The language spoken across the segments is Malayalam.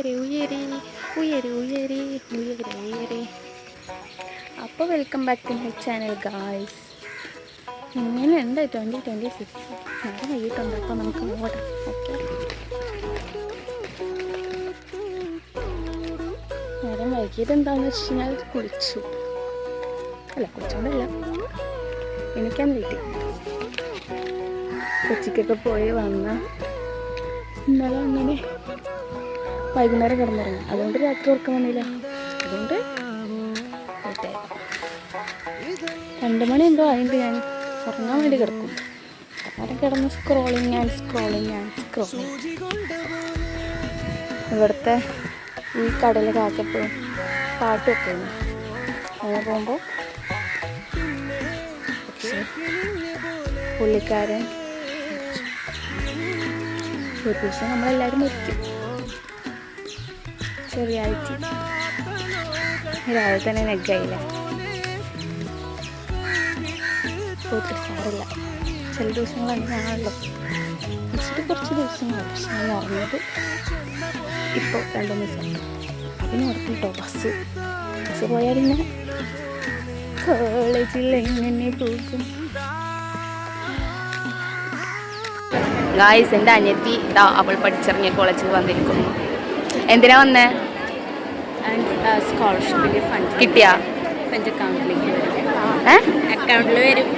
ഉയരെ ഉയരെ ഉയരെ ഉയരെ ഉയരെ ഉയരെ. അപ്പോൾ welcome back to my channel guys. ഇങ്ങനെയുണ്ട് 2026 നേരം വൈകിട്ടുണ്ട്. അപ്പോൾ നമുക്ക് ഓടാം. ഓക്കെ, നേരം വൈകിയത് എന്താണെന്ന് വെച്ച് കഴിഞ്ഞാൽ കുളിച്ചോണ്ടല്ല, എനിക്കാൻ വീട്ടിൽ കൊച്ചിക്കൊക്കെ പോയി വന്ന ഇന്നലെ അങ്ങനെ വൈകുന്നേരം കിടന്നിറങ്ങി. അതുകൊണ്ട് രാത്രി ഉറക്കം വന്നില്ല. അതുകൊണ്ട് 2 മണി എന്തോ ആയിട്ട് ഞാൻ ഉറങ്ങാൻ വേണ്ടി കിടക്കും. അവിടെ കിടന്ന് scrolling and scrolling and scrolling. ഇവിടുത്തെ ഈ കടയിൽ കാക്കപ്പോഴും പാട്ട് വെക്കുന്നു. അങ്ങനെ പോകുമ്പോൾ പുള്ളിക്കാരൻ ഒരു ദിവസം നമ്മളെല്ലാവരും മരിക്കും. ചെറിയായിട്ട് രാവിലെ തന്നെ നെഗ്ഗായില്ല. സാറില്ല, ചില ദിവസങ്ങൾ അങ്ങനെയാണല്ലോ. വെച്ചിട്ട് കുറച്ച് ദിവസങ്ങളാണ്. പക്ഷെ ഞാൻ അറിഞ്ഞത് ഇപ്പോൾ 2 ദിവസം അതിന് ഉറപ്പിട്ടോ. ബസ് പോയാൽ പിന്നെ കോളേജിൽ എങ്ങനെ പോകും? ഗായ്സ്, എൻ്റെ അനിയത്തി അവൾ പഠിച്ചിറങ്ങിയ കോളേജിൽ വന്നിരിക്കുന്നു. എന്തിനാ വന്നേ? സ്കോളർഷിപ്പിൻ്റെ ഫണ്ട് കിട്ടിയാ? എൻ്റെ അക്കൗണ്ടിലേക്ക് അക്കൗണ്ടിൽ വരും.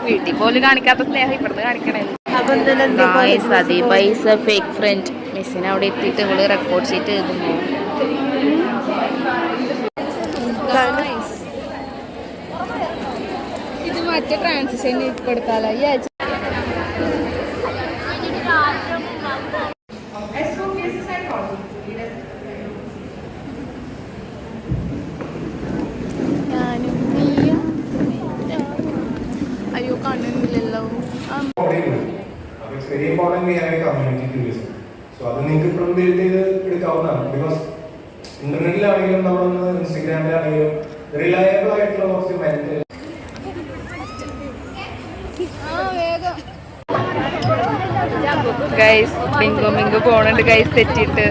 വീട്ടിൽ പോലും കാണിക്കാത്ത സ്നേഹം ഇവിടുന്ന് കാണിക്കണേ. അതി പൈസ ഫേക്ക് ഫ്രണ്ട്. മിസ്സിനെ അവിടെ എത്തിയിട്ട് ഇവള് റെക്കോർഡ് ഷീറ്റ് എഴുതുന്നു. ഇത് മറ്റേ ട്രാൻസിഷൻ കൊടുത്താലോ? ഈ ആഴ്ച അയ്യോ കാണുന്നില്ലല്ലോ. Very important we have A community tourism. So അത് നിങ്ങൾക്ക് ഇപ്പോഴും ബിൽഡ് ചെയ്ത് എടുക്കാവുന്നതാണ്. ബിക്കോസ് ഇന്റർനെറ്റിലാണെങ്കിലും നമ്മളൊന്ന് ഇൻസ്റ്റഗ്രാമിലാണെങ്കിലും റിലയബിൾ ആയിട്ടുള്ള കുറച്ച് മെറ്റൽ ഗൈസ് മിങ്കോ പോണുണ്ട്. ഗൈസ് തെറ്റിയിട്ട്